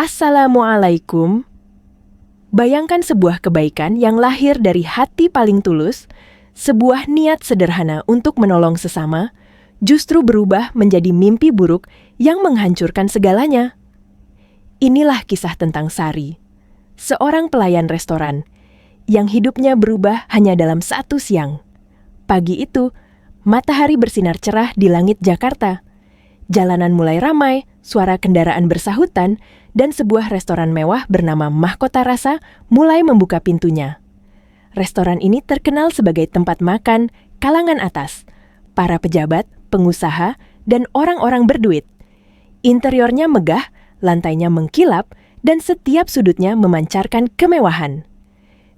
Assalamualaikum. Bayangkan sebuah kebaikan yang lahir dari hati paling tulus, sebuah niat sederhana untuk menolong sesama, justru berubah menjadi mimpi buruk yang menghancurkan segalanya. Inilah kisah tentang Sari, seorang pelayan restoran, yang hidupnya berubah hanya dalam satu siang. Pagi itu, matahari bersinar cerah di langit Jakarta. Jalanan mulai ramai, suara kendaraan bersahutan, dan sebuah restoran mewah bernama Mahkota Rasa mulai membuka pintunya. Restoran ini terkenal sebagai tempat makan kalangan atas, para pejabat, pengusaha, dan orang-orang berduit. Interiornya megah, lantainya mengkilap, dan setiap sudutnya memancarkan kemewahan.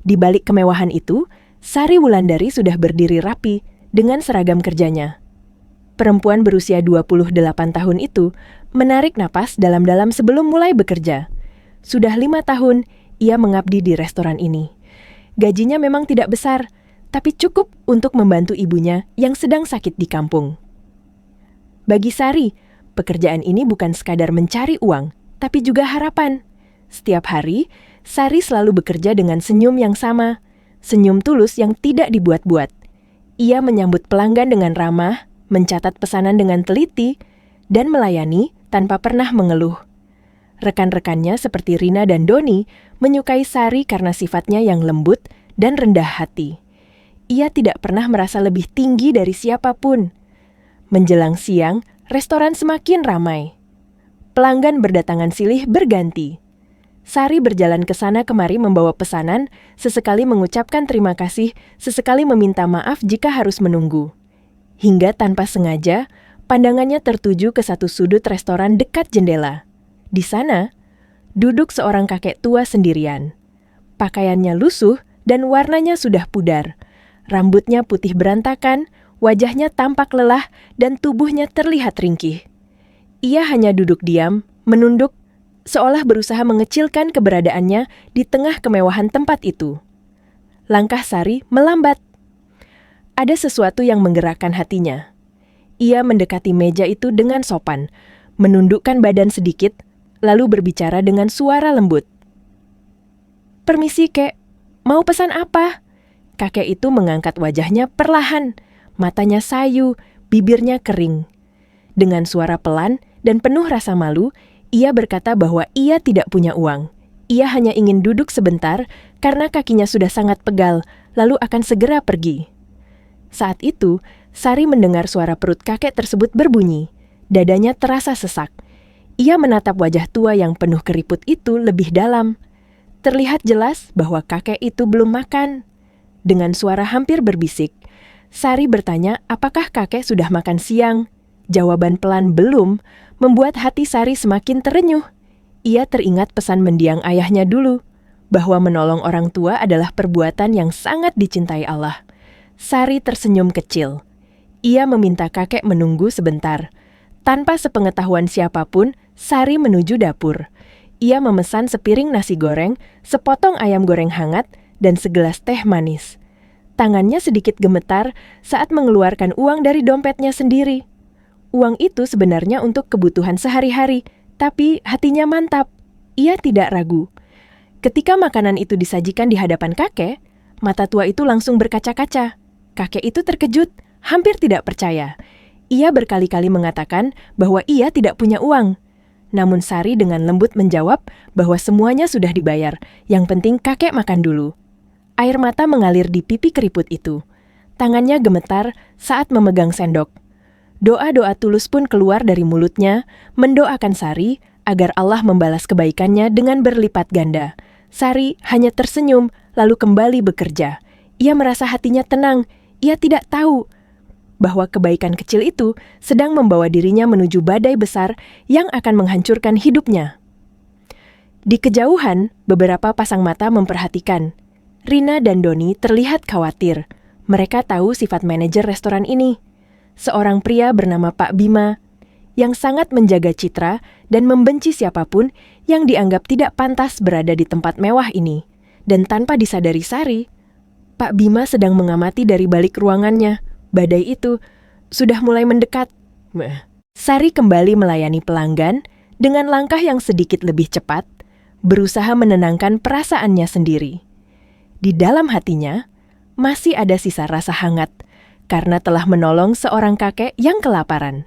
Di balik kemewahan itu, Sari Wulandari sudah berdiri rapi dengan seragam kerjanya. Perempuan berusia 28 tahun itu menarik napas dalam-dalam sebelum mulai bekerja. Sudah 5 tahun ia mengabdi di restoran ini. Gajinya memang tidak besar, tapi cukup untuk membantu ibunya yang sedang sakit di kampung. Bagi Sari, pekerjaan ini bukan sekadar mencari uang, tapi juga harapan. Setiap hari, Sari selalu bekerja dengan senyum yang sama, senyum tulus yang tidak dibuat-buat. Ia menyambut pelanggan dengan ramah, mencatat pesanan dengan teliti, dan melayani tanpa pernah mengeluh. Rekan-rekannya seperti Rina dan Doni menyukai Sari karena sifatnya yang lembut dan rendah hati. Ia tidak pernah merasa lebih tinggi dari siapapun. Menjelang siang, restoran semakin ramai. Pelanggan berdatangan silih berganti. Sari berjalan ke sana kemari membawa pesanan, sesekali mengucapkan terima kasih, sesekali meminta maaf jika harus menunggu. Hingga tanpa sengaja, pandangannya tertuju ke satu sudut restoran dekat jendela. Di sana, duduk seorang kakek tua sendirian. Pakaiannya lusuh dan warnanya sudah pudar. Rambutnya putih berantakan, wajahnya tampak lelah dan tubuhnya terlihat ringkih. Ia hanya duduk diam, menunduk, seolah berusaha mengecilkan keberadaannya di tengah kemewahan tempat itu. Langkah Sari melambat. Ada sesuatu yang menggerakkan hatinya. Ia mendekati meja itu dengan sopan, menundukkan badan sedikit, lalu berbicara dengan suara lembut. "Permisi, Kek. Mau pesan apa?" Kakek itu mengangkat wajahnya perlahan, matanya sayu, bibirnya kering. Dengan suara pelan dan penuh rasa malu, ia berkata bahwa ia tidak punya uang. Ia hanya ingin duduk sebentar karena kakinya sudah sangat pegal, lalu akan segera pergi. Saat itu, Sari mendengar suara perut kakek tersebut berbunyi. Dadanya terasa sesak. Ia menatap wajah tua yang penuh keriput itu lebih dalam. Terlihat jelas bahwa kakek itu belum makan. Dengan suara hampir berbisik, Sari bertanya apakah kakek sudah makan siang. Jawaban pelan belum membuat hati Sari semakin terenyuh. Ia teringat pesan mendiang ayahnya dulu, bahwa menolong orang tua adalah perbuatan yang sangat dicintai Allah. Sari tersenyum kecil. Ia meminta kakek menunggu sebentar. Tanpa sepengetahuan siapapun, Sari menuju dapur. Ia memesan sepiring nasi goreng, sepotong ayam goreng hangat, dan segelas teh manis. Tangannya sedikit gemetar saat mengeluarkan uang dari dompetnya sendiri. Uang itu sebenarnya untuk kebutuhan sehari-hari, tapi hatinya mantap. Ia tidak ragu. Ketika makanan itu disajikan di hadapan kakek, mata tua itu langsung berkaca-kaca. Kakek itu terkejut, hampir tidak percaya. Ia berkali-kali mengatakan bahwa ia tidak punya uang. Namun Sari dengan lembut menjawab bahwa semuanya sudah dibayar. Yang penting kakek makan dulu. Air mata mengalir di pipi keriput itu. Tangannya gemetar saat memegang sendok. Doa-doa tulus pun keluar dari mulutnya, mendoakan Sari agar Allah membalas kebaikannya dengan berlipat ganda. Sari hanya tersenyum, lalu kembali bekerja. Ia merasa hatinya tenang. Ia tidak tahu bahwa kebaikan kecil itu sedang membawa dirinya menuju badai besar yang akan menghancurkan hidupnya. Di kejauhan, beberapa pasang mata memperhatikan. Rina dan Doni terlihat khawatir. Mereka tahu sifat manajer restoran ini. Seorang pria bernama Pak Bima, yang sangat menjaga citra dan membenci siapapun yang dianggap tidak pantas berada di tempat mewah ini. Dan tanpa disadari Sari, Pak Bima sedang mengamati dari balik ruangannya. Badai itu sudah mulai mendekat. Sari kembali melayani pelanggan dengan langkah yang sedikit lebih cepat, berusaha menenangkan perasaannya sendiri. Di dalam hatinya, masih ada sisa rasa hangat karena telah menolong seorang kakek yang kelaparan.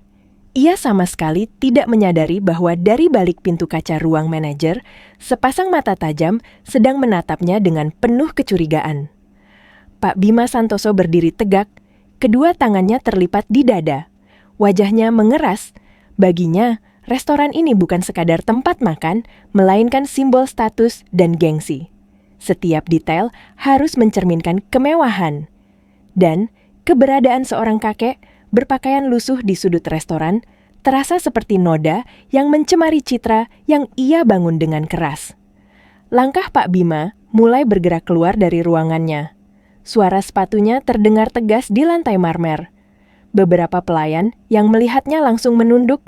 Ia sama sekali tidak menyadari bahwa dari balik pintu kaca ruang manajer, sepasang mata tajam sedang menatapnya dengan penuh kecurigaan. Pak Bima Santoso berdiri tegak, kedua tangannya terlipat di dada. Wajahnya mengeras. Baginya, restoran ini bukan sekadar tempat makan, melainkan simbol status dan gengsi. Setiap detail harus mencerminkan kemewahan. Dan keberadaan seorang kakek berpakaian lusuh di sudut restoran terasa seperti noda yang mencemari citra yang ia bangun dengan keras. Langkah Pak Bima mulai bergerak keluar dari ruangannya. Suara sepatunya terdengar tegas di lantai marmer. Beberapa pelayan yang melihatnya langsung menunduk,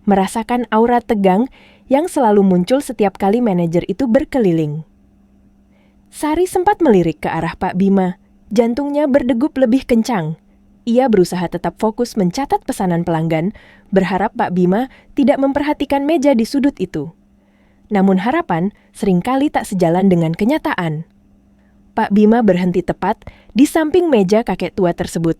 merasakan aura tegang yang selalu muncul setiap kali manajer itu berkeliling. Sari sempat melirik ke arah Pak Bima. Jantungnya berdegup lebih kencang. Ia berusaha tetap fokus mencatat pesanan pelanggan, berharap Pak Bima tidak memperhatikan meja di sudut itu. Namun harapan seringkali tak sejalan dengan kenyataan. Pak Bima berhenti tepat di samping meja kakek tua tersebut.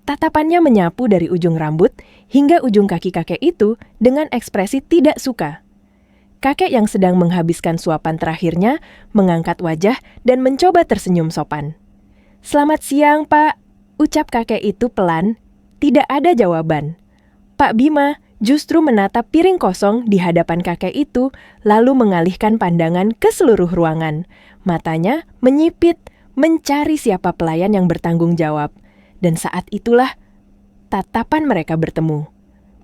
Tatapannya menyapu dari ujung rambut hingga ujung kaki kakek itu dengan ekspresi tidak suka. Kakek yang sedang menghabiskan suapan terakhirnya mengangkat wajah dan mencoba tersenyum sopan. "Selamat siang, Pak," ucap kakek itu pelan. Tidak ada jawaban. Pak Bima justru menatap piring kosong di hadapan kakek itu, lalu mengalihkan pandangan ke seluruh ruangan. Matanya menyipit, mencari siapa pelayan yang bertanggung jawab. Dan saat itulah tatapan mereka bertemu.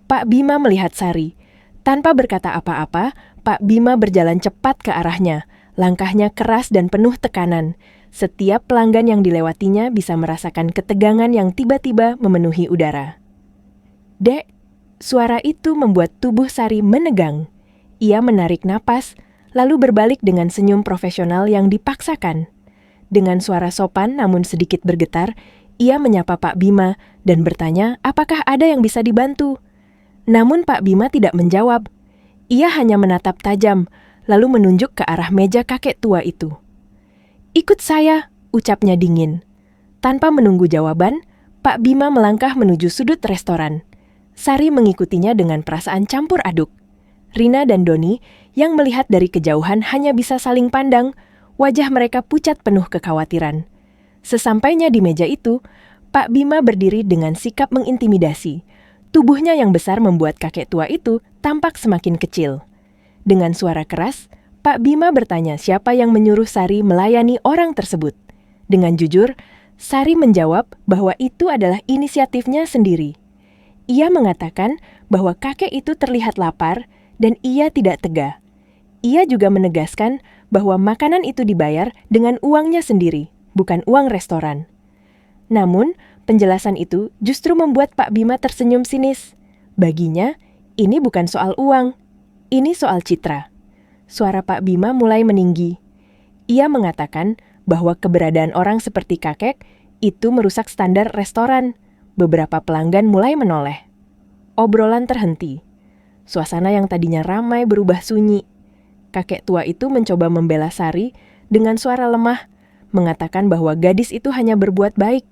Pak Bima melihat Sari. Tanpa berkata apa-apa, Pak Bima berjalan cepat ke arahnya. Langkahnya keras dan penuh tekanan. Setiap pelanggan yang dilewatinya bisa merasakan ketegangan yang tiba-tiba memenuhi udara. "Dek," suara itu membuat tubuh Sari menegang. Ia menarik napas, lalu berbalik dengan senyum profesional yang dipaksakan. Dengan suara sopan namun sedikit bergetar, ia menyapa Pak Bima dan bertanya apakah ada yang bisa dibantu. Namun Pak Bima tidak menjawab. Ia hanya menatap tajam, lalu menunjuk ke arah meja kakek tua itu. "Ikut saya," ucapnya dingin. Tanpa menunggu jawaban, Pak Bima melangkah menuju sudut restoran. Sari mengikutinya dengan perasaan campur aduk. Rina dan Doni yang melihat dari kejauhan hanya bisa saling pandang, wajah mereka pucat penuh kekhawatiran. Sesampainya di meja itu, Pak Bima berdiri dengan sikap mengintimidasi. Tubuhnya yang besar membuat kakek tua itu tampak semakin kecil. Dengan suara keras, Pak Bima bertanya siapa yang menyuruh Sari melayani orang tersebut. Dengan jujur, Sari menjawab bahwa itu adalah inisiatifnya sendiri. Ia mengatakan bahwa kakek itu terlihat lapar dan ia tidak tega. Ia juga menegaskan bahwa makanan itu dibayar dengan uangnya sendiri, bukan uang restoran. Namun, penjelasan itu justru membuat Pak Bima tersenyum sinis. Baginya, ini bukan soal uang, ini soal citra. Suara Pak Bima mulai meninggi. Ia mengatakan bahwa keberadaan orang seperti kakek itu merusak standar restoran. Beberapa pelanggan mulai menoleh. Obrolan terhenti. Suasana yang tadinya ramai berubah sunyi. Kakek tua itu mencoba membela Sari dengan suara lemah, mengatakan bahwa gadis itu hanya berbuat baik.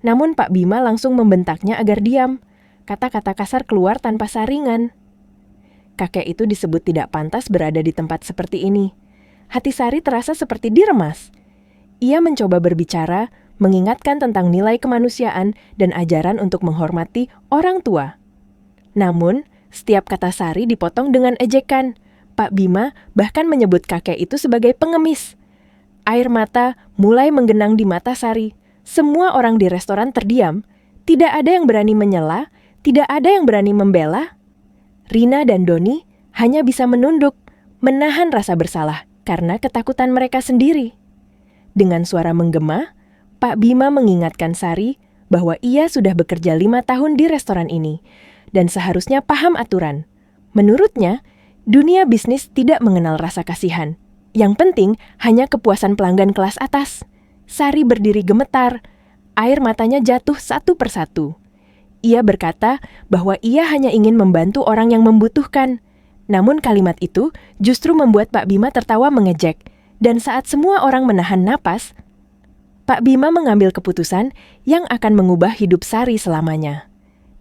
Namun Pak Bima langsung membentaknya agar diam. Kata-kata kasar keluar tanpa saringan. Kakek itu disebut tidak pantas berada di tempat seperti ini. Hati Sari terasa seperti diremas. Ia mencoba berbicara, mengingatkan tentang nilai kemanusiaan dan ajaran untuk menghormati orang tua. Namun, setiap kata Sari dipotong dengan ejekan. Pak Bima bahkan menyebut kakek itu sebagai pengemis. Air mata mulai menggenang di mata Sari. Semua orang di restoran terdiam. Tidak ada yang berani menyela, tidak ada yang berani membela. Rina dan Doni hanya bisa menunduk, menahan rasa bersalah karena ketakutan mereka sendiri. Dengan suara menggema, Pak Bima mengingatkan Sari bahwa ia sudah bekerja 5 tahun di restoran ini dan seharusnya paham aturan. Menurutnya, dunia bisnis tidak mengenal rasa kasihan. Yang penting hanya kepuasan pelanggan kelas atas. Sari berdiri gemetar, air matanya jatuh satu persatu. Ia berkata bahwa ia hanya ingin membantu orang yang membutuhkan. Namun kalimat itu justru membuat Pak Bima tertawa mengejek, dan saat semua orang menahan napas, Pak Bima mengambil keputusan yang akan mengubah hidup Sari selamanya.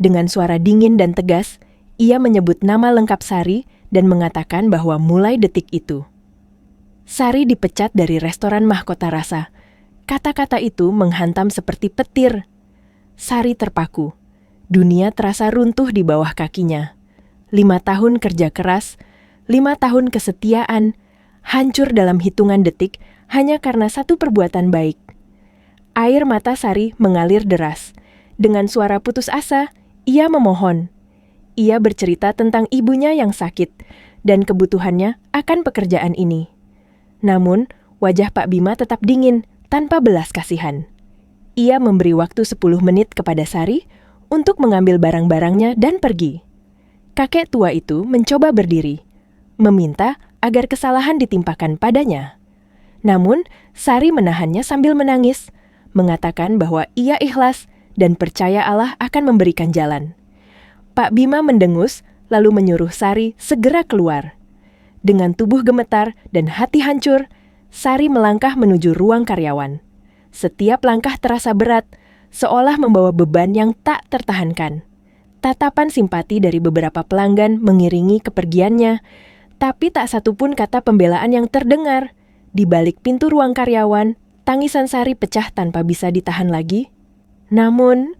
Dengan suara dingin dan tegas, ia menyebut nama lengkap Sari dan mengatakan bahwa mulai detik itu, Sari dipecat dari restoran Mahkota Rasa. Kata-kata itu menghantam seperti petir. Sari terpaku. Dunia terasa runtuh di bawah kakinya. 5 tahun kerja keras, 5 tahun kesetiaan, hancur dalam hitungan detik hanya karena satu perbuatan baik. Air mata Sari mengalir deras. Dengan suara putus asa, ia memohon. Ia bercerita tentang ibunya yang sakit dan kebutuhannya akan pekerjaan ini. Namun, wajah Pak Bima tetap dingin, tanpa belas kasihan. Ia memberi waktu 10 menit kepada Sari untuk mengambil barang-barangnya dan pergi. Kakek tua itu mencoba berdiri, meminta agar kesalahan ditimpakan padanya. Namun, Sari menahannya sambil menangis, mengatakan bahwa ia ikhlas dan percaya Allah akan memberikan jalan. Pak Bima mendengus, lalu menyuruh Sari segera keluar. Dengan tubuh gemetar dan hati hancur, Sari melangkah menuju ruang karyawan. Setiap langkah terasa berat, seolah membawa beban yang tak tertahankan. Tatapan simpati dari beberapa pelanggan mengiringi kepergiannya, tapi tak satupun kata pembelaan yang terdengar. Di balik pintu ruang karyawan, tangisan Sari pecah tanpa bisa ditahan lagi. Namun,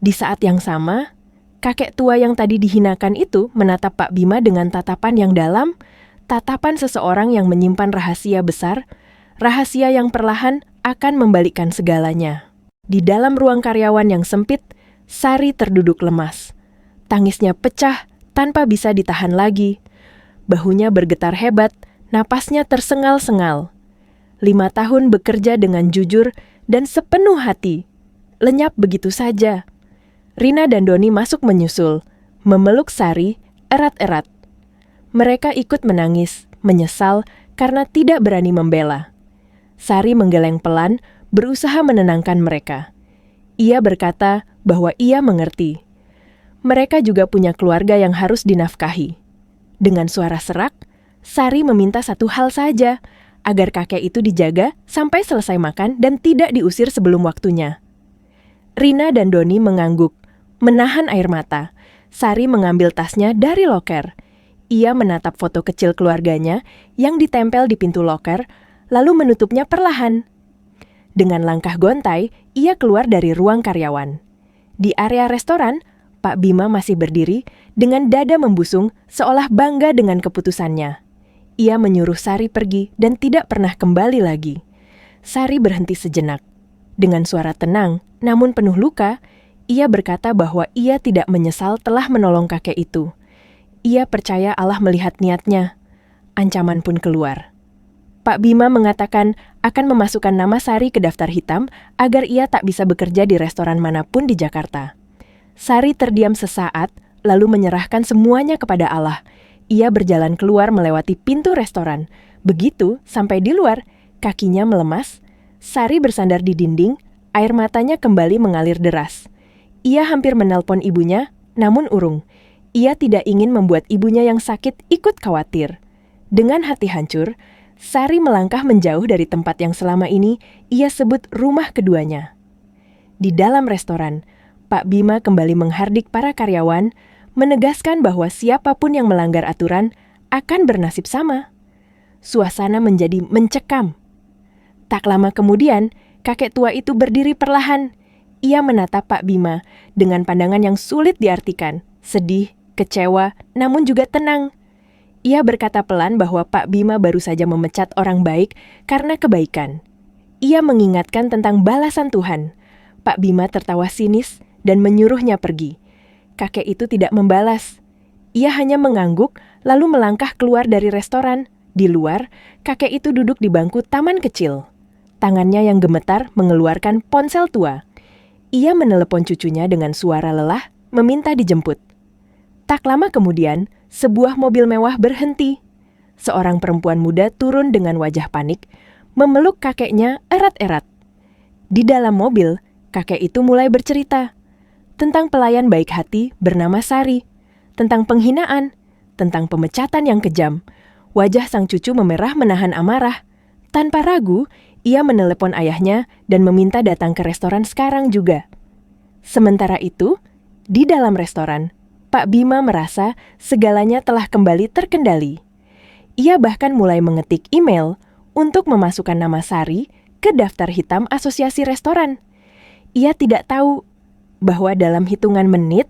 di saat yang sama, kakek tua yang tadi dihinakan itu menatap Pak Bima dengan tatapan yang dalam, tatapan seseorang yang menyimpan rahasia besar, rahasia yang perlahan akan membalikkan segalanya. Di dalam ruang karyawan yang sempit, Sari terduduk lemas. Tangisnya pecah tanpa bisa ditahan lagi. Bahunya bergetar hebat, napasnya tersengal-sengal. 5 tahun bekerja dengan jujur dan sepenuh hati, lenyap begitu saja. Rina dan Doni masuk menyusul, memeluk Sari erat-erat. Mereka ikut menangis, menyesal karena tidak berani membela. Sari menggeleng pelan, berusaha menenangkan mereka. Ia berkata bahwa ia mengerti. Mereka juga punya keluarga yang harus dinafkahi. Dengan suara serak, Sari meminta satu hal saja, agar kakek itu dijaga sampai selesai makan dan tidak diusir sebelum waktunya. Rina dan Doni mengangguk, menahan air mata. Sari mengambil tasnya dari loker. Ia menatap foto kecil keluarganya yang ditempel di pintu loker, lalu menutupnya perlahan. Dengan langkah gontai, ia keluar dari ruang karyawan. Di area restoran, Pak Bima masih berdiri dengan dada membusung seolah bangga dengan keputusannya. Ia menyuruh Sari pergi dan tidak pernah kembali lagi. Sari berhenti sejenak. Dengan suara tenang, namun penuh luka, ia berkata bahwa ia tidak menyesal telah menolong kakek itu. Ia percaya Allah melihat niatnya. Ancaman pun keluar. Pak Bima mengatakan akan memasukkan nama Sari ke daftar hitam agar ia tak bisa bekerja di restoran manapun di Jakarta. Sari terdiam sesaat, lalu menyerahkan semuanya kepada Allah. Ia berjalan keluar melewati pintu restoran. Begitu sampai di luar, kakinya melemas. Sari bersandar di dinding, air matanya kembali mengalir deras. Ia hampir menelpon ibunya, namun urung. Ia tidak ingin membuat ibunya yang sakit ikut khawatir. Dengan hati hancur, Sari melangkah menjauh dari tempat yang selama ini ia sebut rumah keduanya. Di dalam restoran, Pak Bima kembali menghardik para karyawan, menegaskan bahwa siapapun yang melanggar aturan akan bernasib sama. Suasana menjadi mencekam. Tak lama kemudian, kakek tua itu berdiri perlahan. Ia menatap Pak Bima dengan pandangan yang sulit diartikan, sedih, kecewa, namun juga tenang. Ia berkata pelan bahwa Pak Bima baru saja memecat orang baik karena kebaikan. Ia mengingatkan tentang balasan Tuhan. Pak Bima tertawa sinis dan menyuruhnya pergi. Kakek itu tidak membalas. Ia hanya mengangguk lalu melangkah keluar dari restoran. Di luar, kakek itu duduk di bangku taman kecil. Tangannya yang gemetar mengeluarkan ponsel tua. Ia menelepon cucunya dengan suara lelah, meminta dijemput. Tak lama kemudian, sebuah mobil mewah berhenti. Seorang perempuan muda turun dengan wajah panik, memeluk kakeknya erat-erat. Di dalam mobil, kakek itu mulai bercerita tentang pelayan baik hati bernama Sari, tentang penghinaan, tentang pemecatan yang kejam. Wajah sang cucu memerah menahan amarah. Tanpa ragu, ia menelepon ayahnya dan meminta datang ke restoran sekarang juga. Sementara itu, di dalam restoran, Pak Bima merasa segalanya telah kembali terkendali. Ia bahkan mulai mengetik email untuk memasukkan nama Sari ke daftar hitam asosiasi restoran. Ia tidak tahu bahwa dalam hitungan menit,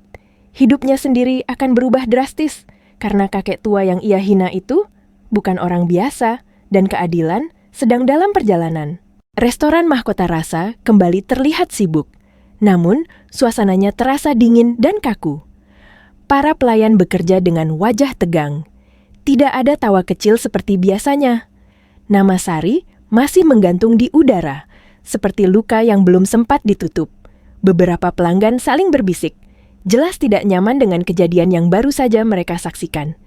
hidupnya sendiri akan berubah drastis karena kakek tua yang ia hina itu bukan orang biasa dan keadilan sedang dalam perjalanan. Restoran Mahkota Rasa kembali terlihat sibuk, namun suasananya terasa dingin dan kaku. Para pelayan bekerja dengan wajah tegang. Tidak ada tawa kecil seperti biasanya. Nama Sari masih menggantung di udara, seperti luka yang belum sempat ditutup. Beberapa pelanggan saling berbisik, jelas tidak nyaman dengan kejadian yang baru saja mereka saksikan.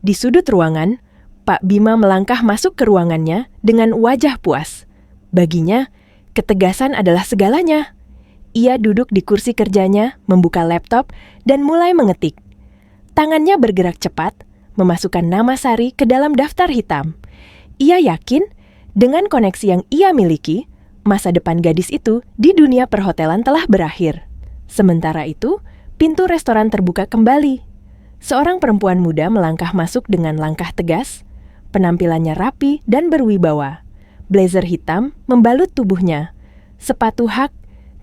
Di sudut ruangan, Pak Bima melangkah masuk ke ruangannya dengan wajah puas. Baginya, ketegasan adalah segalanya. Ia duduk di kursi kerjanya, membuka laptop, dan mulai mengetik. Tangannya bergerak cepat, memasukkan nama Sari ke dalam daftar hitam. Ia yakin, dengan koneksi yang ia miliki, masa depan gadis itu di dunia perhotelan telah berakhir. Sementara itu, pintu restoran terbuka kembali. Seorang perempuan muda melangkah masuk dengan langkah tegas. Penampilannya rapi dan berwibawa. Blazer hitam membalut tubuhnya. Sepatu hak,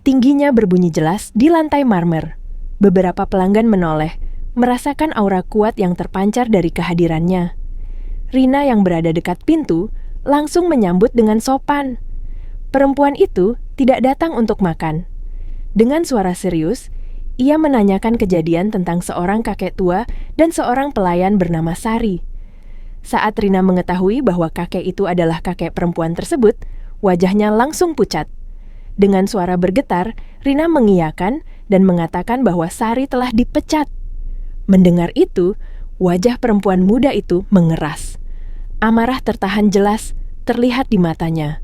tingginya berbunyi jelas di lantai marmer. Beberapa pelanggan menoleh, merasakan aura kuat yang terpancar dari kehadirannya. Rina yang berada dekat pintu langsung menyambut dengan sopan. Perempuan itu tidak datang untuk makan. Dengan suara serius, ia menanyakan kejadian tentang seorang kakek tua dan seorang pelayan bernama Sari. Saat Rina mengetahui bahwa kakek itu adalah kakek perempuan tersebut, wajahnya langsung pucat. Dengan suara bergetar, Rina mengiyakan dan mengatakan bahwa Sari telah dipecat. Mendengar itu, wajah perempuan muda itu mengeras. Amarah tertahan jelas terlihat di matanya.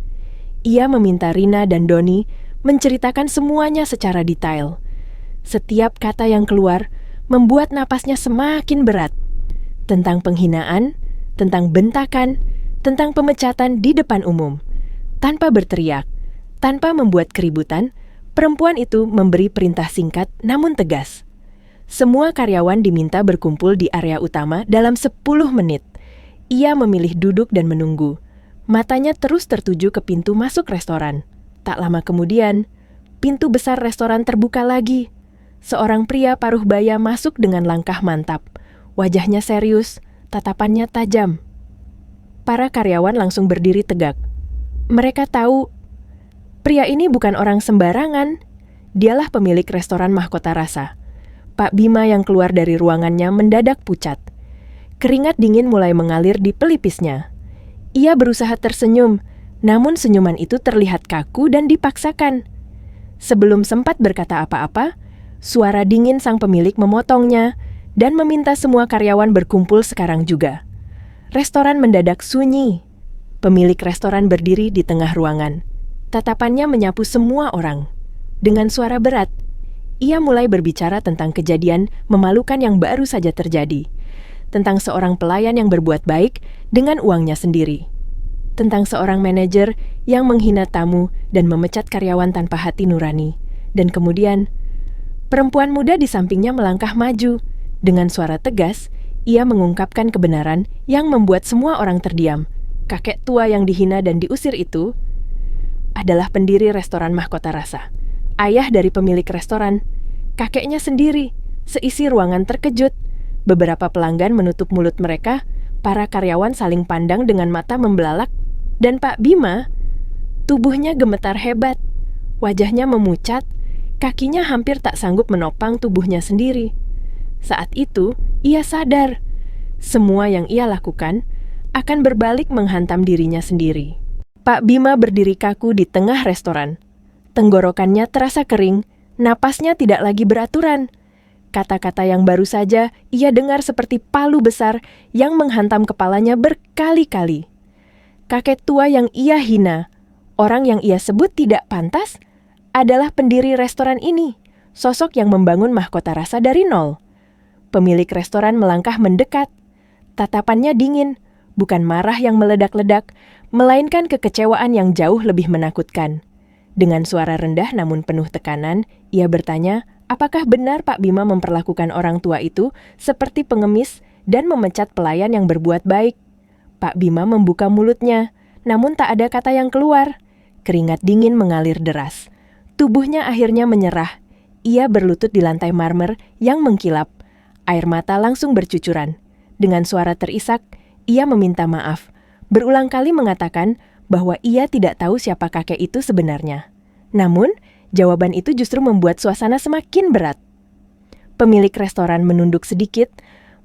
Ia meminta Rina dan Doni menceritakan semuanya secara detail. Setiap kata yang keluar membuat napasnya semakin berat. Tentang penghinaan, tentang bentakan, tentang pemecatan di depan umum. Tanpa berteriak, tanpa membuat keributan, perempuan itu memberi perintah singkat namun tegas. Semua karyawan diminta berkumpul di area utama dalam 10 menit. Ia memilih duduk dan menunggu. Matanya terus tertuju ke pintu masuk restoran. Tak lama kemudian, pintu besar restoran terbuka lagi. Seorang pria paruh baya masuk dengan langkah mantap. Wajahnya serius, tatapannya tajam. Para karyawan langsung berdiri tegak. Mereka tahu, pria ini bukan orang sembarangan. Dialah pemilik restoran Mahkota Rasa. Pak Bima yang keluar dari ruangannya mendadak pucat. Keringat dingin mulai mengalir di pelipisnya. Ia berusaha tersenyum, namun senyuman itu terlihat kaku dan dipaksakan. Sebelum sempat berkata apa-apa, suara dingin sang pemilik memotongnya dan meminta semua karyawan berkumpul sekarang juga. Restoran mendadak sunyi. Pemilik restoran berdiri di tengah ruangan. Tatapannya menyapu semua orang. Dengan suara berat, ia mulai berbicara tentang kejadian memalukan yang baru saja terjadi. Tentang seorang pelayan yang berbuat baik dengan uangnya sendiri. Tentang seorang manajer yang menghina tamu dan memecat karyawan tanpa hati nurani. Dan kemudian, perempuan muda di sampingnya melangkah maju. Dengan suara tegas, ia mengungkapkan kebenaran yang membuat semua orang terdiam. Kakek tua yang dihina dan diusir itu adalah pendiri restoran Mahkota Rasa. Ayah dari pemilik restoran. Kakeknya sendiri. Seisi ruangan terkejut. Beberapa pelanggan menutup mulut mereka, para karyawan saling pandang dengan mata membelalak, dan Pak Bima, tubuhnya gemetar hebat, wajahnya memucat, kakinya hampir tak sanggup menopang tubuhnya sendiri. Saat itu, ia sadar, semua yang ia lakukan akan berbalik menghantam dirinya sendiri. Pak Bima berdiri kaku di tengah restoran. Tenggorokannya terasa kering, napasnya tidak lagi beraturan. Kata-kata yang baru saja ia dengar seperti palu besar yang menghantam kepalanya berkali-kali. Kakek tua yang ia hina, orang yang ia sebut tidak pantas, adalah pendiri restoran ini, sosok yang membangun Mahkota Rasa dari nol. Pemilik restoran melangkah mendekat. Tatapannya dingin, bukan marah yang meledak-ledak, melainkan kekecewaan yang jauh lebih menakutkan. Dengan suara rendah namun penuh tekanan, ia bertanya, apakah benar Pak Bima memperlakukan orang tua itu seperti pengemis dan memecat pelayan yang berbuat baik? Pak Bima membuka mulutnya, namun tak ada kata yang keluar. Keringat dingin mengalir deras. Tubuhnya akhirnya menyerah. Ia berlutut di lantai marmer yang mengkilap. Air mata langsung bercucuran. Dengan suara terisak, ia meminta maaf. Berulang kali mengatakan bahwa ia tidak tahu siapa kakek itu sebenarnya. Namun, jawaban itu justru membuat suasana semakin berat. Pemilik restoran menunduk sedikit,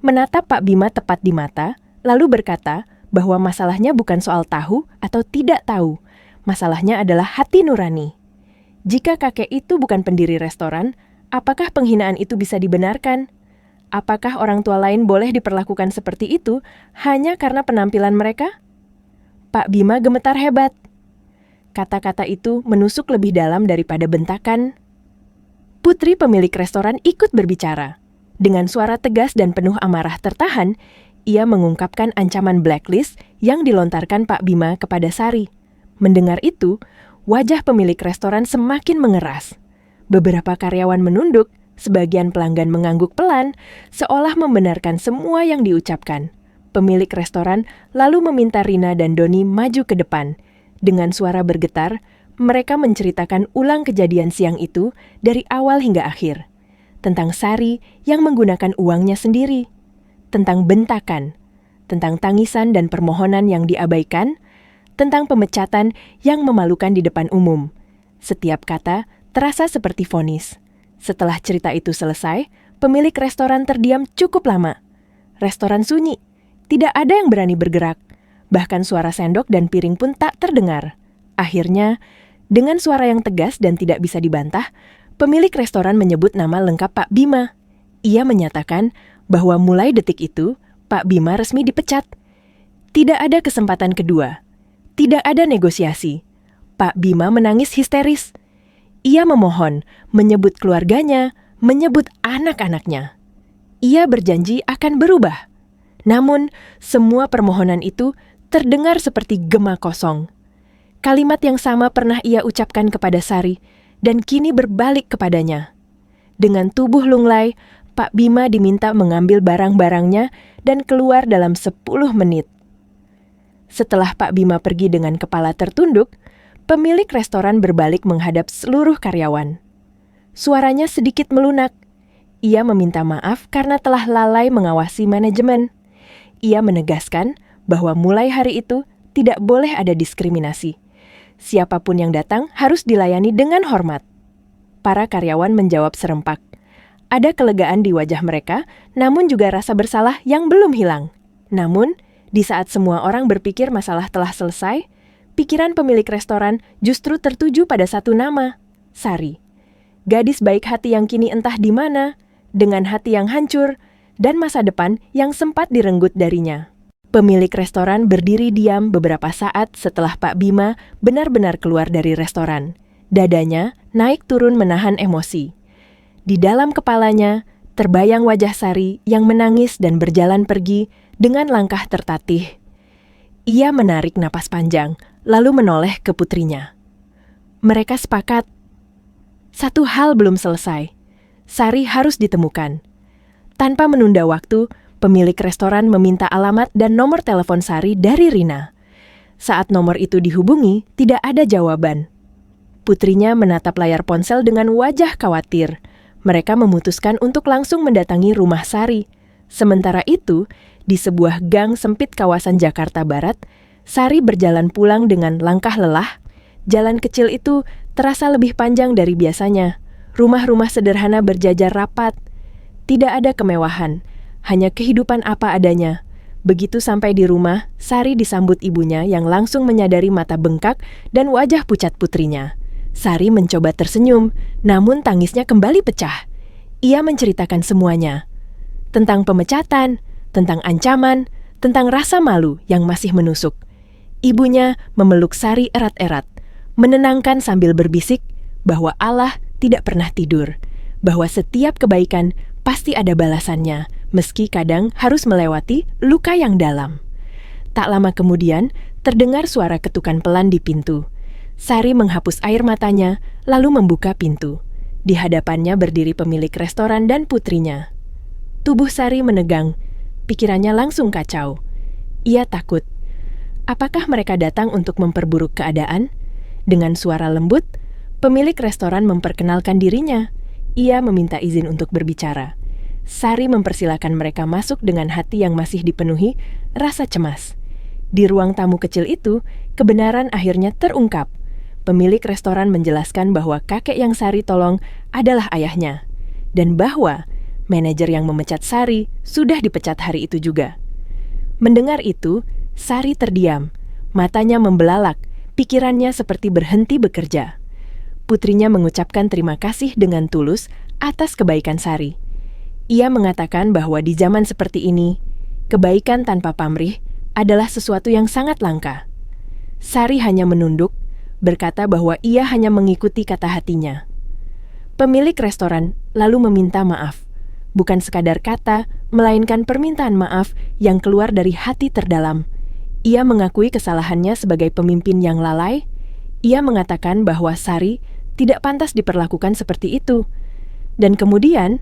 menatap Pak Bima tepat di mata, lalu berkata bahwa masalahnya bukan soal tahu atau tidak tahu. Masalahnya adalah hati nurani. Jika kakek itu bukan pendiri restoran, apakah penghinaan itu bisa dibenarkan? Apakah orang tua lain boleh diperlakukan seperti itu hanya karena penampilan mereka? Pak Bima gemetar hebat. Kata-kata itu menusuk lebih dalam daripada bentakan. Putri pemilik restoran ikut berbicara. Dengan suara tegas dan penuh amarah tertahan, ia mengungkapkan ancaman blacklist yang dilontarkan Pak Bima kepada Sari. Mendengar itu, wajah pemilik restoran semakin mengeras. Beberapa karyawan menunduk, sebagian pelanggan mengangguk pelan, seolah membenarkan semua yang diucapkan. Pemilik restoran lalu meminta Rina dan Doni maju ke depan. Dengan suara bergetar, mereka menceritakan ulang kejadian siang itu dari awal hingga akhir. Tentang Sari yang menggunakan uangnya sendiri. Tentang bentakan. Tentang tangisan dan permohonan yang diabaikan. Tentang pemecatan yang memalukan di depan umum. Setiap kata terasa seperti vonis. Setelah cerita itu selesai, pemilik restoran terdiam cukup lama. Restoran sunyi, tidak ada yang berani bergerak. Bahkan suara sendok dan piring pun tak terdengar. Akhirnya, dengan suara yang tegas dan tidak bisa dibantah, pemilik restoran menyebut nama lengkap Pak Bima. Ia menyatakan bahwa mulai detik itu, Pak Bima resmi dipecat. Tidak ada kesempatan kedua. Tidak ada negosiasi. Pak Bima menangis histeris. Ia memohon, menyebut keluarganya, menyebut anak-anaknya. Ia berjanji akan berubah. Namun, semua permohonan itu terdengar seperti gema kosong. Kalimat yang sama pernah ia ucapkan kepada Sari, dan kini berbalik kepadanya. Dengan tubuh lunglai, Pak Bima diminta mengambil barang-barangnya dan keluar dalam 10 menit. Setelah Pak Bima pergi dengan kepala tertunduk, pemilik restoran berbalik menghadap seluruh karyawan. Suaranya sedikit melunak. Ia meminta maaf karena telah lalai mengawasi manajemen. Ia menegaskan bahwa mulai hari itu tidak boleh ada diskriminasi. Siapapun yang datang harus dilayani dengan hormat. Para karyawan menjawab serempak. Ada kelegaan di wajah mereka, namun juga rasa bersalah yang belum hilang. Namun, di saat semua orang berpikir masalah telah selesai, pikiran pemilik restoran justru tertuju pada satu nama, Sari. Gadis baik hati yang kini entah di mana, dengan hati yang hancur, dan masa depan yang sempat direnggut darinya. Pemilik restoran berdiri diam beberapa saat setelah Pak Bima benar-benar keluar dari restoran. Dadanya naik turun menahan emosi. Di dalam kepalanya, terbayang wajah Sari yang menangis dan berjalan pergi dengan langkah tertatih. Ia menarik napas panjang, lalu menoleh ke putrinya. Mereka sepakat. Satu hal belum selesai. Sari harus ditemukan. Tanpa menunda waktu, pemilik restoran meminta alamat dan nomor telepon Sari dari Rina. Saat nomor itu dihubungi, tidak ada jawaban. Putrinya menatap layar ponsel dengan wajah khawatir. Mereka memutuskan untuk langsung mendatangi rumah Sari. Sementara itu, di sebuah gang sempit kawasan Jakarta Barat, Sari berjalan pulang dengan langkah lelah. Jalan kecil itu terasa lebih panjang dari biasanya. Rumah-rumah sederhana berjajar rapat. Tidak ada kemewahan, hanya kehidupan apa adanya. Begitu sampai di rumah, Sari disambut ibunya yang langsung menyadari mata bengkak dan wajah pucat putrinya. Sari mencoba tersenyum, namun tangisnya kembali pecah. Ia menceritakan semuanya. Tentang pemecatan, tentang ancaman, tentang rasa malu yang masih menusuk. Ibunya memeluk Sari erat-erat, menenangkan sambil berbisik bahwa Allah tidak pernah tidur, bahwa setiap kebaikan pasti ada balasannya, meski kadang harus melewati luka yang dalam. Tak lama kemudian, terdengar suara ketukan pelan di pintu. Sari menghapus air matanya, lalu membuka pintu. Di hadapannya berdiri pemilik restoran dan putrinya. Tubuh Sari menegang, pikirannya langsung kacau. Ia takut. Apakah mereka datang untuk memperburuk keadaan? Dengan suara lembut, pemilik restoran memperkenalkan dirinya. Ia meminta izin untuk berbicara. Sari mempersilakan mereka masuk dengan hati yang masih dipenuhi rasa cemas. Di ruang tamu kecil itu, kebenaran akhirnya terungkap. Pemilik restoran menjelaskan bahwa kakek yang Sari tolong adalah ayahnya, dan bahwa manajer yang memecat Sari sudah dipecat hari itu juga. Mendengar itu, Sari terdiam, matanya membelalak, pikirannya seperti berhenti bekerja. Putrinya mengucapkan terima kasih dengan tulus atas kebaikan Sari. Ia mengatakan bahwa di zaman seperti ini, kebaikan tanpa pamrih adalah sesuatu yang sangat langka. Sari hanya menunduk, berkata bahwa ia hanya mengikuti kata hatinya. Pemilik restoran lalu meminta maaf. Bukan sekadar kata, melainkan permintaan maaf yang keluar dari hati terdalam. Ia mengakui kesalahannya sebagai pemimpin yang lalai. Ia mengatakan bahwa Sari tidak pantas diperlakukan seperti itu. Dan kemudian,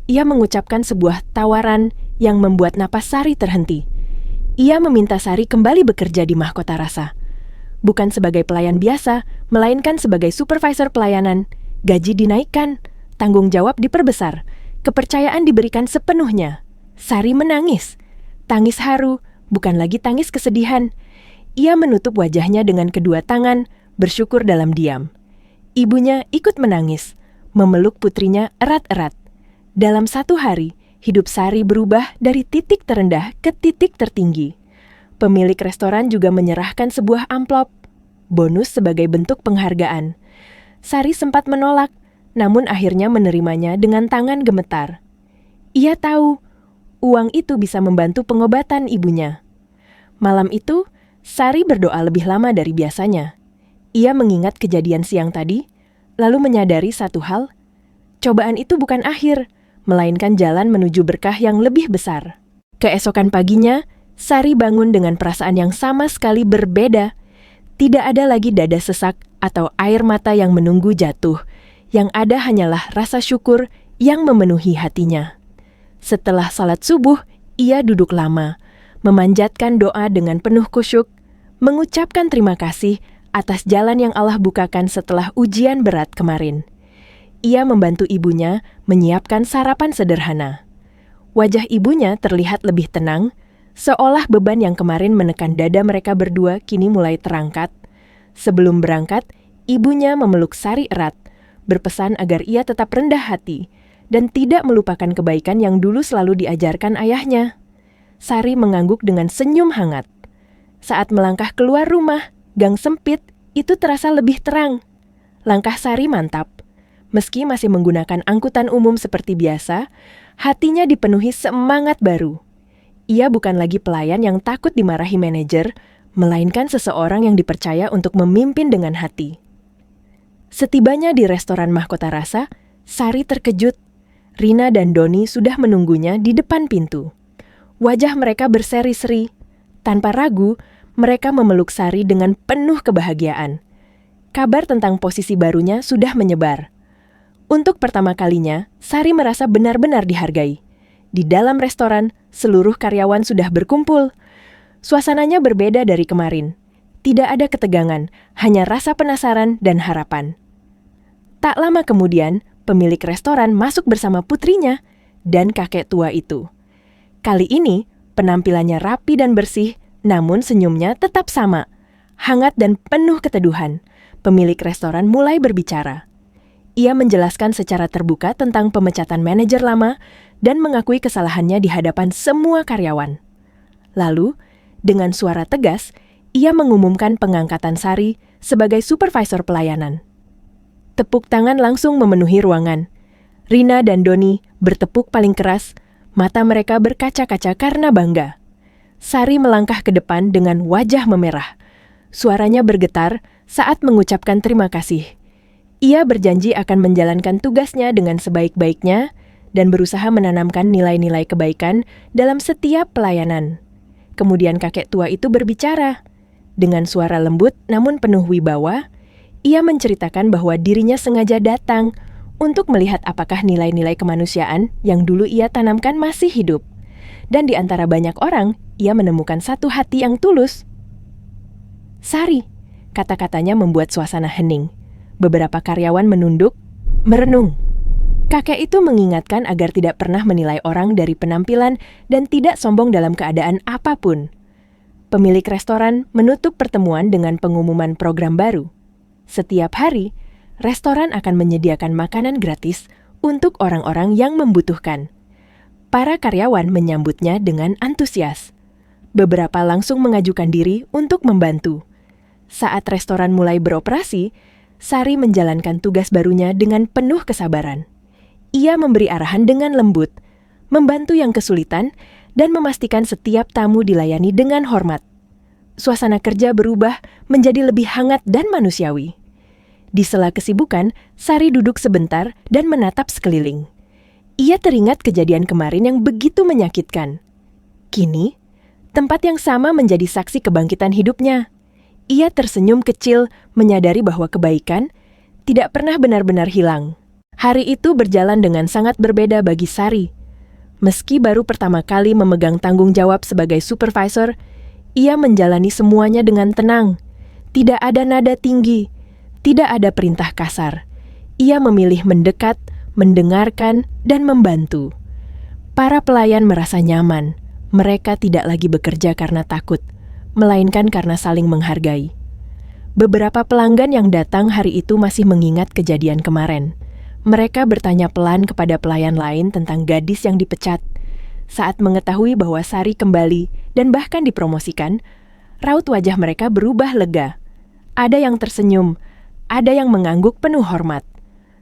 ia mengucapkan sebuah tawaran yang membuat napas Sari terhenti. Ia meminta Sari kembali bekerja di Mahkota Rasa. Bukan sebagai pelayan biasa, melainkan sebagai supervisor pelayanan. Gaji dinaikkan, tanggung jawab diperbesar, kepercayaan diberikan sepenuhnya. Sari menangis. Tangis haru, bukan lagi tangis kesedihan. Ia menutup wajahnya dengan kedua tangan, bersyukur dalam diam. Ibunya ikut menangis, memeluk putrinya erat-erat. Dalam satu hari, hidup Sari berubah dari titik terendah ke titik tertinggi. Pemilik restoran juga menyerahkan sebuah amplop, bonus sebagai bentuk penghargaan. Sari sempat menolak, namun akhirnya menerimanya dengan tangan gemetar. Ia tahu, uang itu bisa membantu pengobatan ibunya. Malam itu, Sari berdoa lebih lama dari biasanya. Ia mengingat kejadian siang tadi, lalu menyadari satu hal, cobaan itu bukan akhir, melainkan jalan menuju berkah yang lebih besar. Keesokan paginya, Sari bangun dengan perasaan yang sama sekali berbeda. Tidak ada lagi dada sesak atau air mata yang menunggu jatuh. Yang ada hanyalah rasa syukur yang memenuhi hatinya. Setelah salat subuh, ia duduk lama, memanjatkan doa dengan penuh khusyuk, mengucapkan terima kasih atas jalan yang Allah bukakan setelah ujian berat kemarin. Ia membantu ibunya menyiapkan sarapan sederhana. Wajah ibunya terlihat lebih tenang, seolah beban yang kemarin menekan dada mereka berdua kini mulai terangkat. Sebelum berangkat, ibunya memeluk Sari erat, berpesan agar ia tetap rendah hati dan tidak melupakan kebaikan yang dulu selalu diajarkan ayahnya. Sari mengangguk dengan senyum hangat. Saat melangkah keluar rumah, gang sempit itu terasa lebih terang. Langkah Sari mantap. Meski masih menggunakan angkutan umum seperti biasa, hatinya dipenuhi semangat baru. Ia bukan lagi pelayan yang takut dimarahi manajer, melainkan seseorang yang dipercaya untuk memimpin dengan hati. Setibanya di restoran Mahkota Rasa, Sari terkejut. Rina dan Doni sudah menunggunya di depan pintu. Wajah mereka berseri-seri. Tanpa ragu, mereka memeluk Sari dengan penuh kebahagiaan. Kabar tentang posisi barunya sudah menyebar. Untuk pertama kalinya, Sari merasa benar-benar dihargai. Di dalam restoran, seluruh karyawan sudah berkumpul. Suasananya berbeda dari kemarin. Tidak ada ketegangan, hanya rasa penasaran dan harapan. Tak lama kemudian, pemilik restoran masuk bersama putrinya dan kakek tua itu. Kali ini, penampilannya rapi dan bersih, namun senyumnya tetap sama. Hangat dan penuh keteduhan, pemilik restoran mulai berbicara. Ia menjelaskan secara terbuka tentang pemecatan manajer lama dan mengakui kesalahannya di hadapan semua karyawan. Lalu, dengan suara tegas, ia mengumumkan pengangkatan Sari sebagai supervisor pelayanan. Tepuk tangan langsung memenuhi ruangan. Rina dan Doni bertepuk paling keras, mata mereka berkaca-kaca karena bangga. Sari melangkah ke depan dengan wajah memerah. Suaranya bergetar saat mengucapkan terima kasih. Ia berjanji akan menjalankan tugasnya dengan sebaik-baiknya dan berusaha menanamkan nilai-nilai kebaikan dalam setiap pelayanan. Kemudian kakek tua itu berbicara. Dengan suara lembut namun penuh wibawa, ia menceritakan bahwa dirinya sengaja datang untuk melihat apakah nilai-nilai kemanusiaan yang dulu ia tanamkan masih hidup. Dan di antara banyak orang, ia menemukan satu hati yang tulus. "Sari," kata-katanya membuat suasana hening. Beberapa karyawan menunduk, merenung. Kakek itu mengingatkan agar tidak pernah menilai orang dari penampilan dan tidak sombong dalam keadaan apapun. Pemilik restoran menutup pertemuan dengan pengumuman program baru. Setiap hari, restoran akan menyediakan makanan gratis untuk orang-orang yang membutuhkan. Para karyawan menyambutnya dengan antusias. Beberapa langsung mengajukan diri untuk membantu. Saat restoran mulai beroperasi, Sari menjalankan tugas barunya dengan penuh kesabaran. Ia memberi arahan dengan lembut, membantu yang kesulitan, dan memastikan setiap tamu dilayani dengan hormat. Suasana kerja berubah menjadi lebih hangat dan manusiawi. Di sela kesibukan, Sari duduk sebentar dan menatap sekeliling. Ia teringat kejadian kemarin yang begitu menyakitkan. Kini, tempat yang sama menjadi saksi kebangkitan hidupnya. Ia tersenyum kecil, menyadari bahwa kebaikan tidak pernah benar-benar hilang. Hari itu berjalan dengan sangat berbeda bagi Sari. Meski baru pertama kali memegang tanggung jawab sebagai supervisor, ia menjalani semuanya dengan tenang. Tidak ada nada tinggi, tidak ada perintah kasar. Ia memilih mendekat, mendengarkan, dan membantu. Para pelayan merasa nyaman. Mereka tidak lagi bekerja karena takut, melainkan karena saling menghargai. Beberapa pelanggan yang datang hari itu masih mengingat kejadian kemarin. Mereka bertanya pelan kepada pelayan lain tentang gadis yang dipecat. Saat mengetahui bahwa Sari kembali dan bahkan dipromosikan, raut wajah mereka berubah lega. Ada yang tersenyum, ada yang mengangguk penuh hormat.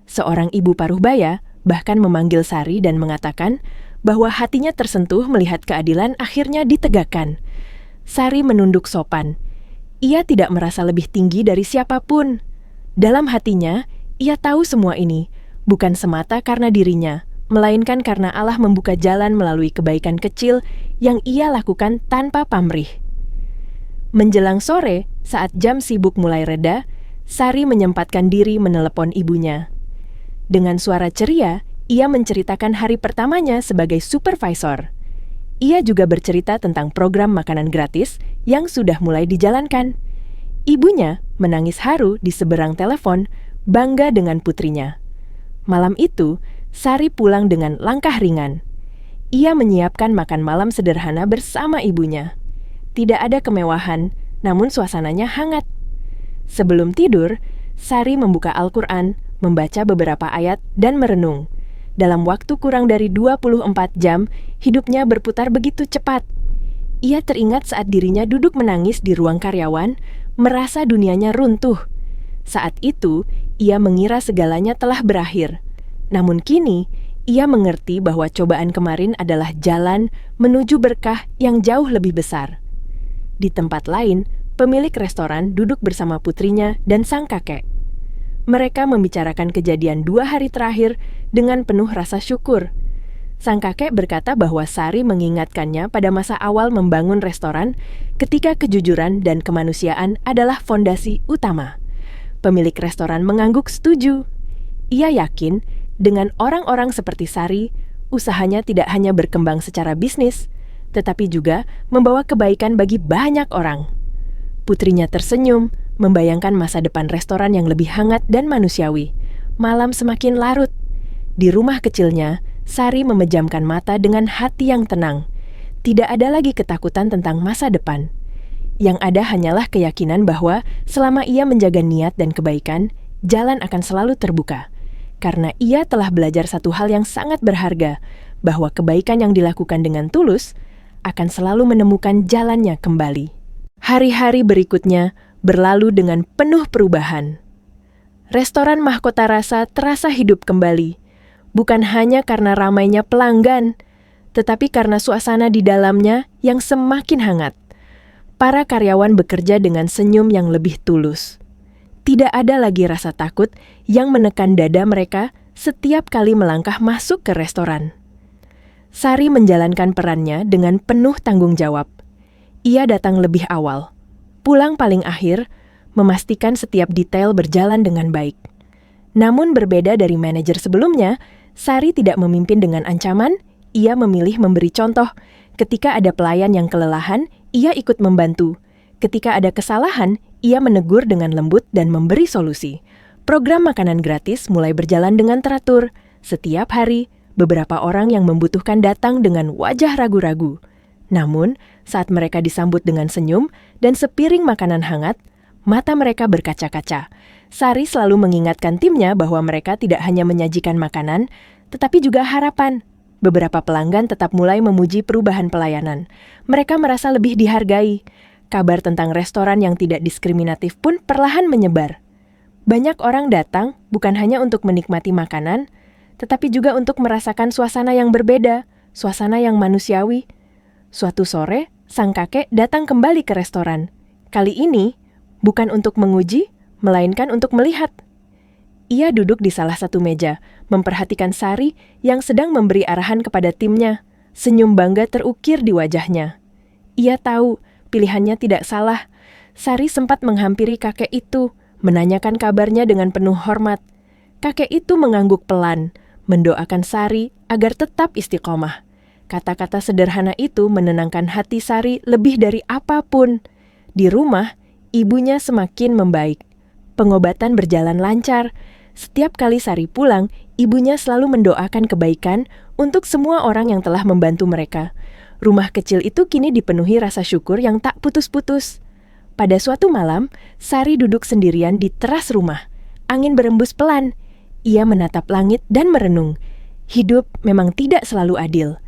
Seorang ibu paruhbaya bahkan memanggil Sari dan mengatakan bahwa hatinya tersentuh melihat keadilan akhirnya ditegakkan. Sari menunduk sopan. Ia tidak merasa lebih tinggi dari siapapun. Dalam hatinya, ia tahu semua ini bukan semata karena dirinya, melainkan karena Allah membuka jalan melalui kebaikan kecil yang ia lakukan tanpa pamrih. Menjelang sore, saat jam sibuk mulai reda, Sari menyempatkan diri menelepon ibunya. Dengan suara ceria, ia menceritakan hari pertamanya sebagai supervisor. Ia juga bercerita tentang program makanan gratis yang sudah mulai dijalankan. Ibunya menangis haru di seberang telepon, bangga dengan putrinya. Malam itu, Sari pulang dengan langkah ringan. Ia menyiapkan makan malam sederhana bersama ibunya. Tidak ada kemewahan, namun suasananya hangat. Sebelum tidur, Sari membuka Al-Quran, membaca beberapa ayat, dan merenung. Dalam waktu kurang dari 24 jam, hidupnya berputar begitu cepat. Ia teringat saat dirinya duduk menangis di ruang karyawan, merasa dunianya runtuh. Saat itu, ia mengira segalanya telah berakhir. Namun kini, ia mengerti bahwa cobaan kemarin adalah jalan menuju berkah yang jauh lebih besar. Di tempat lain, pemilik restoran duduk bersama putrinya dan sang kakek. Mereka membicarakan kejadian 2 hari terakhir dengan penuh rasa syukur. Sang kakek berkata bahwa Sari mengingatkannya pada masa awal membangun restoran ketika kejujuran dan kemanusiaan adalah fondasi utama. Pemilik restoran mengangguk setuju. Ia yakin dengan orang-orang seperti Sari, usahanya tidak hanya berkembang secara bisnis, tetapi juga membawa kebaikan bagi banyak orang. Putrinya tersenyum, membayangkan masa depan restoran yang lebih hangat dan manusiawi. Malam semakin larut. Di rumah kecilnya, Sari memejamkan mata dengan hati yang tenang. Tidak ada lagi ketakutan tentang masa depan. Yang ada hanyalah keyakinan bahwa selama ia menjaga niat dan kebaikan, jalan akan selalu terbuka. Karena ia telah belajar satu hal yang sangat berharga, bahwa kebaikan yang dilakukan dengan tulus akan selalu menemukan jalannya kembali. Hari-hari berikutnya berlalu dengan penuh perubahan. Restoran Mahkota Rasa terasa hidup kembali, bukan hanya karena ramainya pelanggan, tetapi karena suasana di dalamnya yang semakin hangat. Para karyawan bekerja dengan senyum yang lebih tulus. Tidak ada lagi rasa takut yang menekan dada mereka setiap kali melangkah masuk ke restoran. Sari menjalankan perannya dengan penuh tanggung jawab. Ia datang lebih awal, pulang paling akhir, memastikan setiap detail berjalan dengan baik. Namun berbeda dari manajer sebelumnya, Sari tidak memimpin dengan ancaman, ia memilih memberi contoh. Ketika ada pelayan yang kelelahan, ia ikut membantu. Ketika ada kesalahan, ia menegur dengan lembut dan memberi solusi. Program makanan gratis mulai berjalan dengan teratur. Setiap hari, beberapa orang yang membutuhkan datang dengan wajah ragu-ragu. Namun, saat mereka disambut dengan senyum dan sepiring makanan hangat, mata mereka berkaca-kaca. Sari selalu mengingatkan timnya bahwa mereka tidak hanya menyajikan makanan, tetapi juga harapan. Beberapa pelanggan tetap mulai memuji perubahan pelayanan. Mereka merasa lebih dihargai. Kabar tentang restoran yang tidak diskriminatif pun perlahan menyebar. Banyak orang datang bukan hanya untuk menikmati makanan, tetapi juga untuk merasakan suasana yang berbeda, suasana yang manusiawi. Suatu sore, sang kakek datang kembali ke restoran. Kali ini, bukan untuk menguji, melainkan untuk melihat. Ia duduk di salah satu meja, memperhatikan Sari yang sedang memberi arahan kepada timnya. Senyum bangga terukir di wajahnya. Ia tahu pilihannya tidak salah. Sari sempat menghampiri kakek itu, menanyakan kabarnya dengan penuh hormat. Kakek itu mengangguk pelan, mendoakan Sari agar tetap istiqomah. Kata-kata sederhana itu menenangkan hati Sari lebih dari apapun. Di rumah, ibunya semakin membaik. Pengobatan berjalan lancar. Setiap kali Sari pulang, ibunya selalu mendoakan kebaikan untuk semua orang yang telah membantu mereka. Rumah kecil itu kini dipenuhi rasa syukur yang tak putus-putus. Pada suatu malam, Sari duduk sendirian di teras rumah. Angin berembus pelan. Ia menatap langit dan merenung. Hidup memang tidak selalu adil.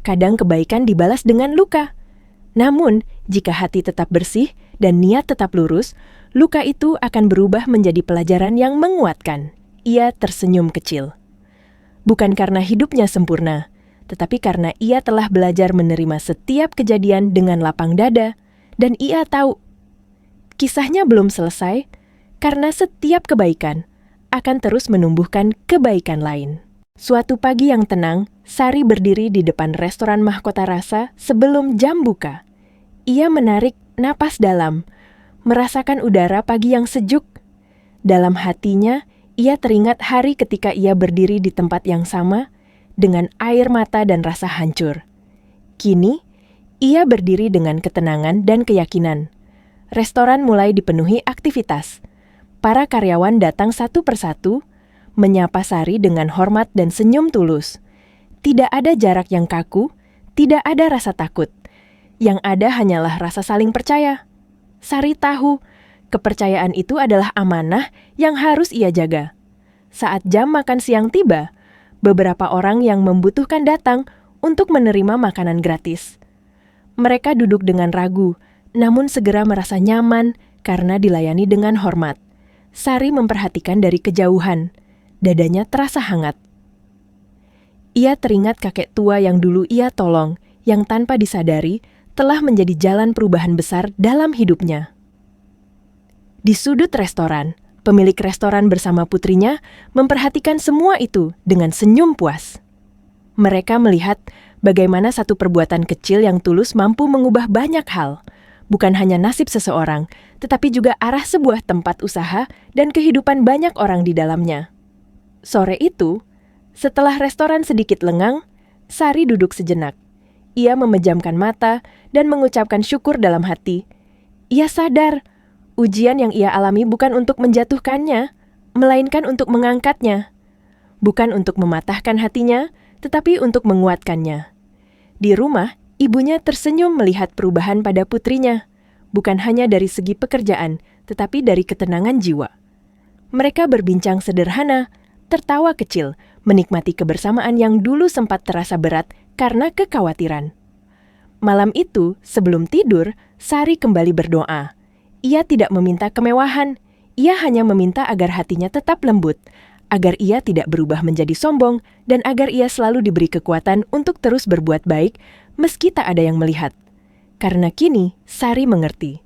Kadang kebaikan dibalas dengan luka. Namun, jika hati tetap bersih dan niat tetap lurus, luka itu akan berubah menjadi pelajaran yang menguatkan. Ia tersenyum kecil. Bukan karena hidupnya sempurna, tetapi karena ia telah belajar menerima setiap kejadian dengan lapang dada, dan ia tahu kisahnya belum selesai karena setiap kebaikan akan terus menumbuhkan kebaikan lain. Suatu pagi yang tenang, Sari berdiri di depan restoran Mahkota Rasa sebelum jam buka. Ia menarik napas dalam, merasakan udara pagi yang sejuk. Dalam hatinya, ia teringat hari ketika ia berdiri di tempat yang sama dengan air mata dan rasa hancur. Kini, ia berdiri dengan ketenangan dan keyakinan. Restoran mulai dipenuhi aktivitas. Para karyawan datang satu persatu, menyapa Sari dengan hormat dan senyum tulus. Tidak ada jarak yang kaku, tidak ada rasa takut. Yang ada hanyalah rasa saling percaya. Sari tahu, kepercayaan itu adalah amanah yang harus ia jaga. Saat jam makan siang tiba, beberapa orang yang membutuhkan datang untuk menerima makanan gratis. Mereka duduk dengan ragu, namun segera merasa nyaman karena dilayani dengan hormat. Sari memperhatikan dari kejauhan. Dadanya terasa hangat. Ia teringat kakek tua yang dulu ia tolong, yang tanpa disadari telah menjadi jalan perubahan besar dalam hidupnya. Di sudut restoran, pemilik restoran bersama putrinya memperhatikan semua itu dengan senyum puas. Mereka melihat bagaimana satu perbuatan kecil yang tulus mampu mengubah banyak hal, bukan hanya nasib seseorang, tetapi juga arah sebuah tempat usaha dan kehidupan banyak orang di dalamnya. Sore itu, setelah restoran sedikit lengang, Sari duduk sejenak. Ia memejamkan mata dan mengucapkan syukur dalam hati. Ia sadar, ujian yang ia alami bukan untuk menjatuhkannya, melainkan untuk mengangkatnya. Bukan untuk mematahkan hatinya, tetapi untuk menguatkannya. Di rumah, ibunya tersenyum melihat perubahan pada putrinya, bukan hanya dari segi pekerjaan, tetapi dari ketenangan jiwa. Mereka berbincang sederhana, tertawa kecil, menikmati kebersamaan yang dulu sempat terasa berat karena kekhawatiran. Malam itu, sebelum tidur, Sari kembali berdoa. Ia tidak meminta kemewahan, ia hanya meminta agar hatinya tetap lembut, agar ia tidak berubah menjadi sombong, dan agar ia selalu diberi kekuatan untuk terus berbuat baik, meski tak ada yang melihat. Karena kini, Sari mengerti.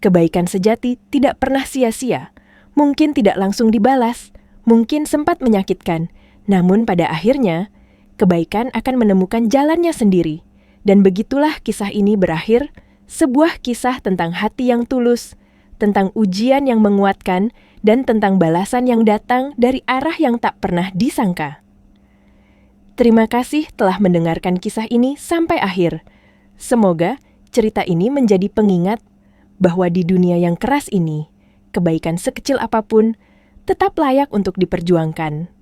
Kebaikan sejati tidak pernah sia-sia, mungkin tidak langsung dibalas, mungkin sempat menyakitkan, Namun pada akhirnya, kebaikan akan menemukan jalannya sendiri. Dan begitulah kisah ini berakhir, sebuah kisah tentang hati yang tulus, tentang ujian yang menguatkan, dan tentang balasan yang datang dari arah yang tak pernah disangka. Terima kasih telah mendengarkan kisah ini sampai akhir. Semoga cerita ini menjadi pengingat bahwa di dunia yang keras ini, kebaikan sekecil apapun tetap layak untuk diperjuangkan.